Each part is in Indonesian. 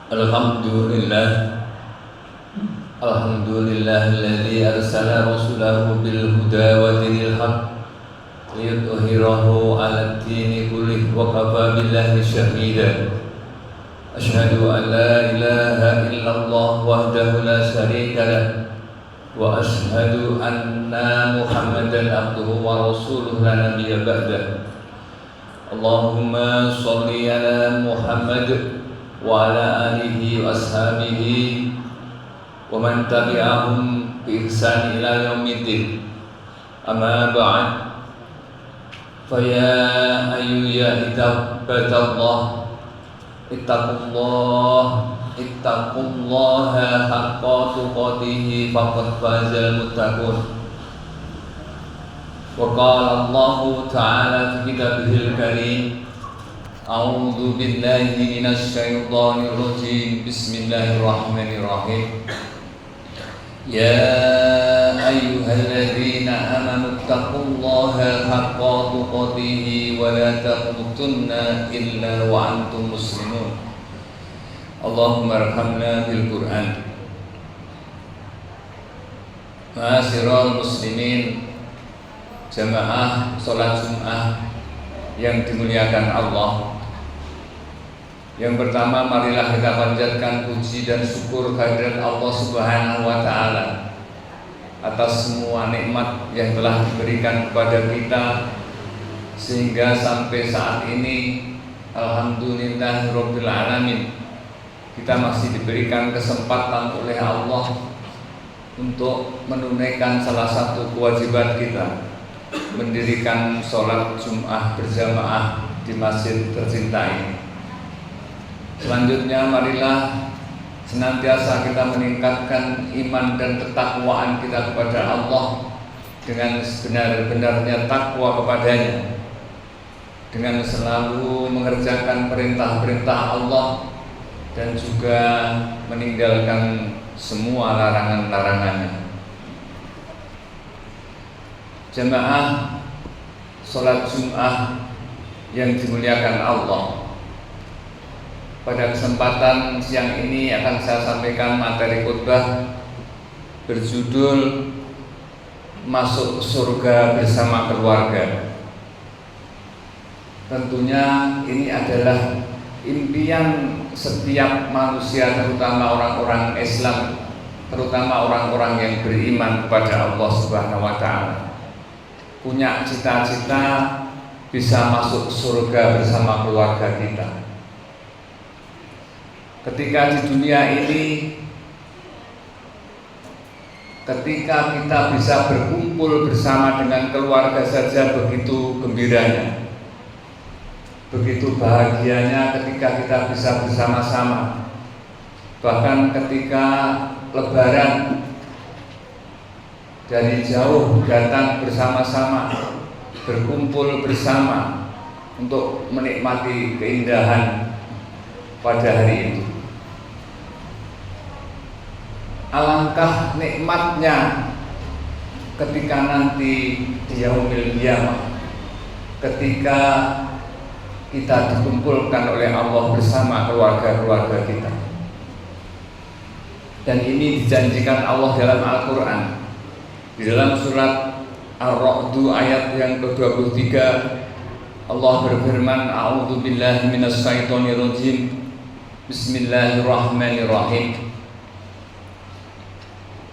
Alhamdulillah Alhamdulillahilladzi arsala rasulahu bil huda wa dinil haq liyudhhirahu 'alad dini kullih wa kafa billahi shahida. Asyhadu an la ilaha illallah wahdahu la syarika lah wa asyhadu anna Muhammadan abduhu wa rasuluhu la nabiyya ba'dah. Allahumma shalli ala Muhammad wa ala alihi wa ashabihi wa man tabi'ahum bi ihsan ila yaumiddin. Amma ba'd, fa ya ayyuha ittaqullaha ittaqullaha haqqa tuqatih faqad fazal muttaqun. Wa qala Allah ta'ala fi kitabihil karim, a'udzu billahi minasy syaithanir rajim. Bismillahirrahmanirrahim. Ya ayyuhalladzina amanu taqullaha haqqa tuqatih wa la tamutunna illa wa antum muslimun. Allahumma arhamna bil Qur'an. Ma'asyiral muslimin, jamaah salat Jumat yang dimuliakan Allah. Yang pertama, marilah kita panjatkan puji dan syukur kehadirat Allah Subhanahu wa taala atas semua nikmat yang telah diberikan kepada kita sehingga sampai saat ini alhamdulillahirabbil alamin kita masih diberikan kesempatan oleh Allah untuk menunaikan salah satu kewajiban kita, mendirikan sholat Jumat berjamaah di masjid tercinta ini. Selanjutnya, marilah senantiasa kita meningkatkan iman dan ketakwaan kita kepada Allah dengan sebenar-benarnya takwa kepadanya, dengan selalu mengerjakan perintah-perintah Allah dan juga meninggalkan semua larangan-larangannya. Jamaah sholat Jumat yang dimuliakan Allah, pada kesempatan siang ini akan saya sampaikan materi khutbah berjudul Masuk Surga Bersama Keluarga. Tentunya ini adalah impian setiap manusia, terutama orang-orang Islam, terutama orang-orang yang beriman kepada Allah Subhanahu wa taala. Punya cita-cita bisa masuk surga bersama keluarga kita. Ketika di dunia ini, ketika kita bisa berkumpul bersama dengan keluarga saja begitu gembiranya, begitu bahagianya ketika kita bisa bersama-sama. Bahkan ketika Lebaran dari jauh datang bersama-sama, berkumpul bersama untuk menikmati keindahan pada hari itu. Alangkah nikmatnya ketika nanti di yaumil qiyamah, ketika kita dikumpulkan oleh Allah bersama keluarga-keluarga kita. Dan ini dijanjikan Allah dalam Al-Quran, di dalam surat Ar-Ra'd ayat yang ke-23. Allah berfirman, a'udzu billahi minasy syaithanir rajim. Bismillahirrahmanirrahim.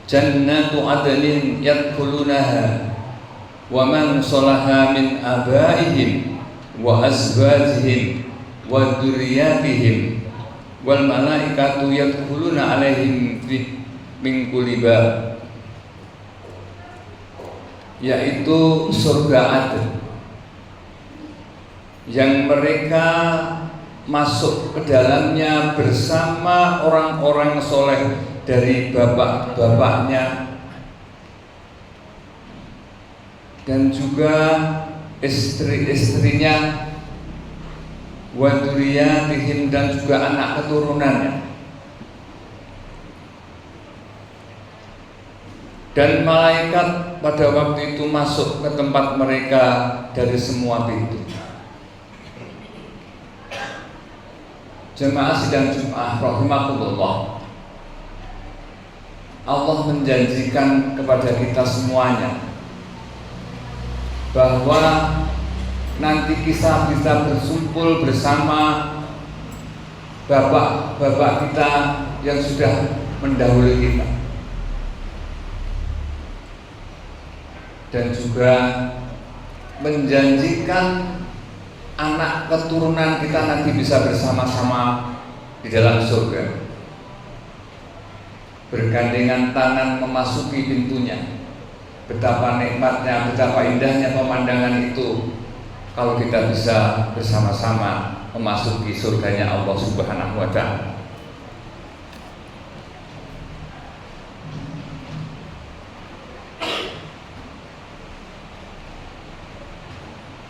Jannatu adnin yadkhulunaha wa man salaha min abaihim wa azwajihim wa dzurriyyatihim wal malaikatu yadkhuluna alaihim min kulli bab, yaitu surga Aden yang mereka masuk ke dalamnya bersama orang-orang soleh dari bapak-bapaknya dan juga istri-istrinya, wa dzurriyyatihim, dan juga anak keturunannya. Dan malaikat pada waktu itu masuk ke tempat mereka dari semua pintu. Jemaah sidang Jumat rahimakumullah, Allah menjanjikan kepada kita semuanya bahwa nanti kita bisa berkumpul bersama bapak-bapak kita yang sudah mendahului kita, dan juga menjanjikan anak keturunan kita nanti bisa bersama-sama di dalam surga, bergandengan tangan memasuki pintunya. Betapa nikmatnya, betapa indahnya pemandangan itu kalau kita bisa bersama-sama memasuki surganya Allah Subhanahu wa Ta'ala.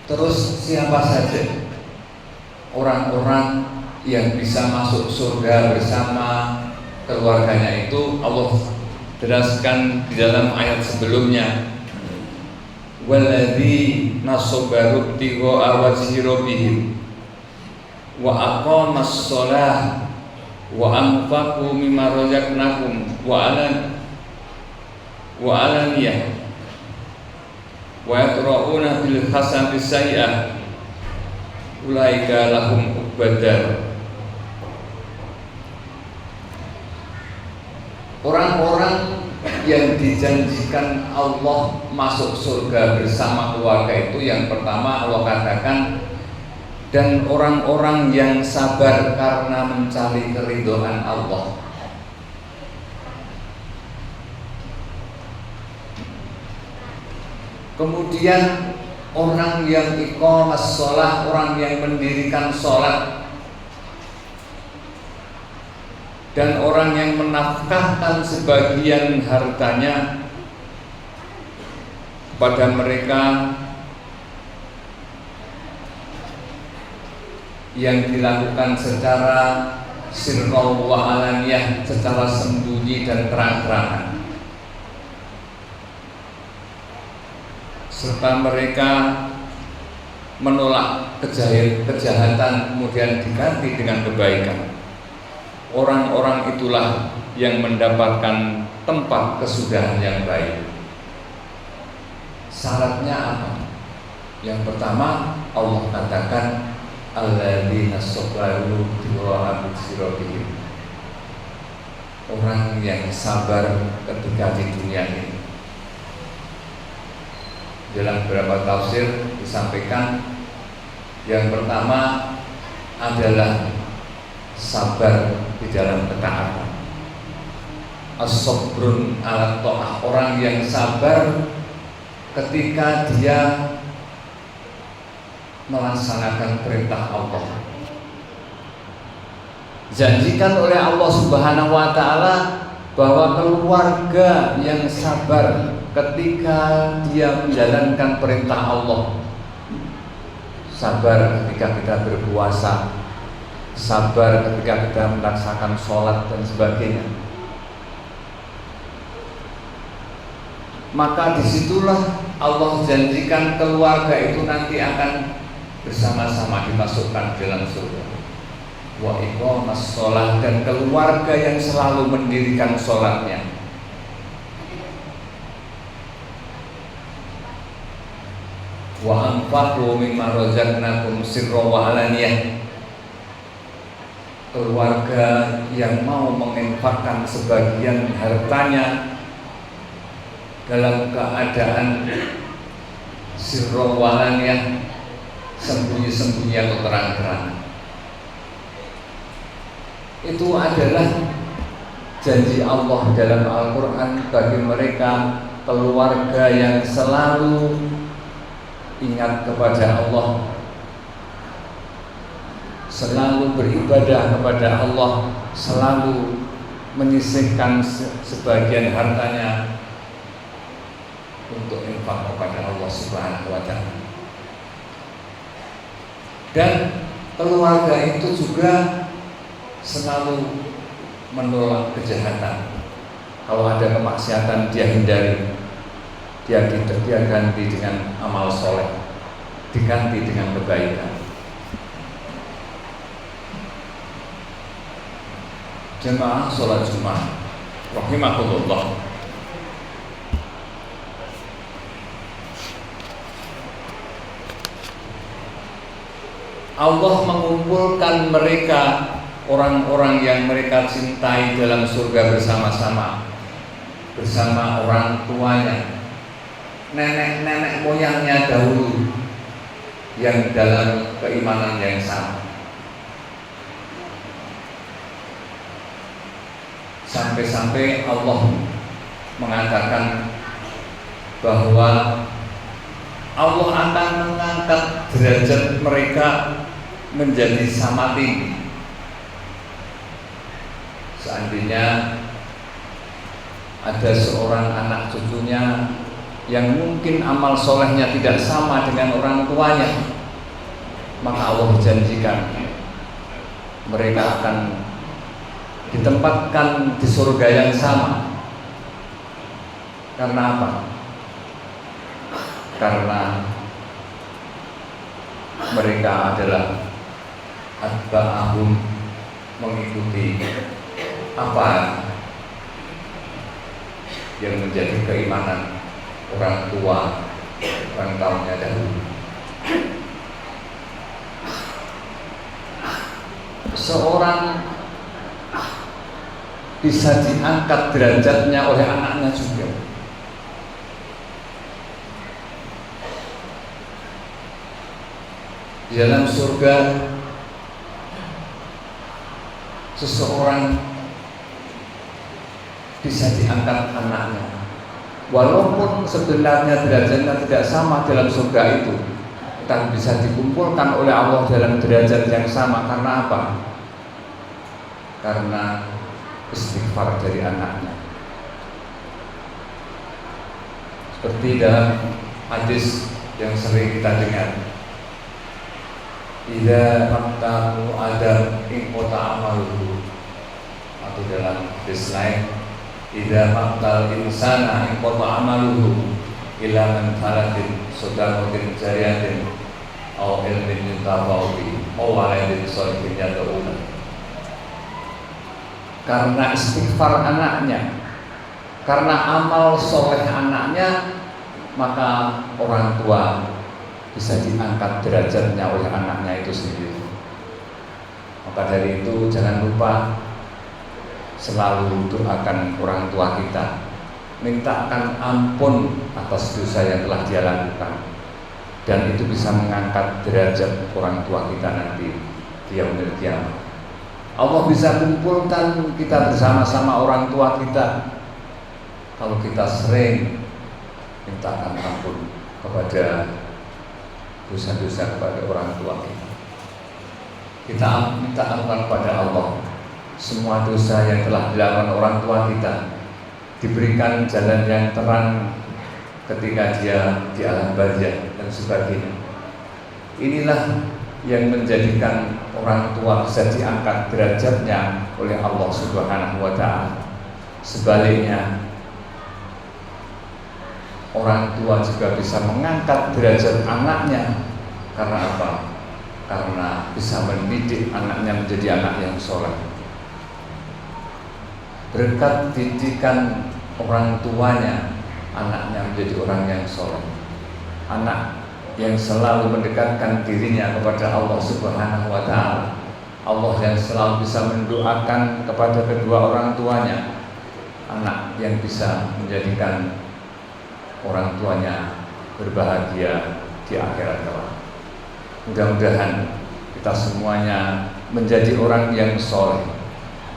Terus siapa saja orang-orang yang bisa masuk surga bersama keluarganya itu Allah jelaskan di dalam ayat sebelumnya. Walladzi nasabaru tigo awajhi rabbihim wa aqamas shalah wa anfaqu mimma razaqnahum wa alaniyah wa yatra'una bil hasanati sayyi'ah ulaika lahum uqbadar. Orang-orang yang dijanjikan Allah masuk surga bersama keluarga itu, yang pertama Allah katakan, dan orang-orang yang sabar karena mencari keridhaan Allah. Kemudian orang yang iqamas shalah, orang yang mendirikan sholat, dan orang yang menafkahkan sebagian hartanya kepada mereka yang dilakukan secara sirra wa alaniyah, secara sembunyi dan terang-terangan, serta mereka menolak kejahatan kemudian diganti dengan kebaikan. Orang-orang itulah yang mendapatkan tempat kesudahan yang baik. Syaratnya apa? Yang pertama Allah katakan alladzina sabaru tiwa'abid sirobihim, orang yang sabar ketika di dunia ini. Dalam beberapa tafsir disampaikan yang pertama adalah sabar di dalam ketaatan. As-sabrun ala ta'ah, orang yang sabar ketika dia melaksanakan perintah Allah. Janjikan oleh Allah Subhanahu wa Ta'ala bahwa keluarga yang sabar ketika dia menjalankan perintah Allah, sabar ketika kita berpuasa, sabar ketika kita melaksanakan sholat dan sebagainya, maka disitulah Allah janjikan keluarga itu nanti akan bersama-sama dimasukkan ke dalam surga. Wa iqamas sholat, dan keluarga yang selalu mendirikan sholatnya. Wa anfaqu mimma razaqnakum sirra wa alaniyah, keluarga yang mau menginfakkan sebagian hartanya dalam keadaan sirra wa alaniyah, sembunyi-sembunyi atau terang-terang. Itu adalah janji Allah dalam Al-Quran bagi mereka keluarga yang selalu ingat kepada Allah, selalu beribadah kepada Allah, selalu menyisihkan sebagian hartanya untuk infak kepada Allah Subhanahu wa Ta'ala. Dan keluarga itu juga selalu menolak kejahatan. Kalau ada kemaksiatan dia hindari, dia ganti dengan amal soleh, diganti dengan kebaikan. Jemaah sholat Jumat rahimakumullah. Allah mengumpulkan mereka, orang-orang yang mereka cintai, dalam surga bersama-sama, bersama orang tuanya, nenek-nenek moyangnya dahulu yang dalam keimanan yang sama. Sampai-sampai Allah mengatakan bahwa Allah akan mengangkat derajat mereka menjadi sama tinggi. Seandainya ada seorang anak cucunya yang mungkin amal solehnya tidak sama dengan orang tuanya, maka Allah janjikan mereka akan ditempatkan di surga yang sama. Karena apa? Karena mereka adalah atba'ahum, mengikuti apa yang menjadi keimanan orang tua, orang tuanya dahulu. Seorang bisa diangkat derajatnya oleh anaknya juga. Di dalam surga, seseorang bisa diangkat anaknya, walaupun sebenarnya derajatnya tidak sama dalam surga itu, tetapi bisa dikumpulkan oleh Allah dalam derajat yang sama. Karena apa? Karena istighfar dari anaknya. Seperti dalam hadis yang sering kita dengar, idza maqtamu adam in qata amaluhu, atau dalam hadis lain, idza maqtal insana in qata amaluhu ila man faradin sadaqatin jariyatin aw ilmin yuntafa'u bihi aw waladin sholihin yad'una. Karena istighfar anaknya, karena amal soleh anaknya, maka orang tua bisa diangkat derajatnya oleh anaknya itu sendiri. Maka dari itu jangan lupa selalu doakan orang tua kita, mintakan ampun atas dosa yang telah dia lakukan, dan itu bisa mengangkat derajat orang tua kita nanti di yaumil qiyamah. Allah bisa kumpulkan kita bersama-sama orang tua kita kalau kita sering mintakan ampun kepada dosa-dosa kepada orang tua kita. Kita minta ampun kepada Allah. Semua dosa yang telah dilakukan orang tua kita diberikan jalan yang terang ketika dia di alam barzakh dan sebagainya. Inilah yang menjadikan orang tua bisa diangkat derajatnya oleh Allah Subhanahu wa ta'ala. Sebaliknya, orang tua juga bisa mengangkat derajat anaknya. Karena apa? Karena bisa mendidik anaknya menjadi anak yang soleh. Berkat didikan orang tuanya, anaknya menjadi orang yang soleh. Anak yang selalu mendekatkan dirinya kepada Allah Subhanahu wa ta'ala, Allah yang selalu bisa mendoakan kepada kedua orang tuanya, anak yang bisa menjadikan orang tuanya berbahagia di akhirat kelak. Mudah-mudahan kita semuanya menjadi orang yang soleh,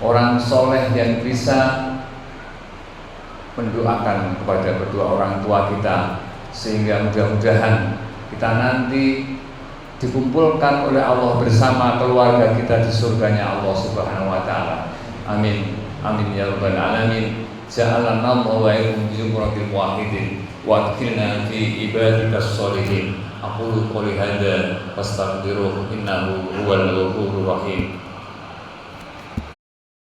orang soleh yang bisa mendoakan kepada kedua orang tua kita, sehingga mudah-mudahan kita nanti dikumpulkan oleh Allah bersama keluarga kita di surganya Allah Subhanahu wa ta'ala. Amin. Amin ya rabbal alamin. Ja'alana Allah wa iyyakum jumratil muwahhidin wa adkhilna fi ibadikas sholihin. Aqulu qouli hadza wastaghfiruh innahu huwal ghafurur rahim.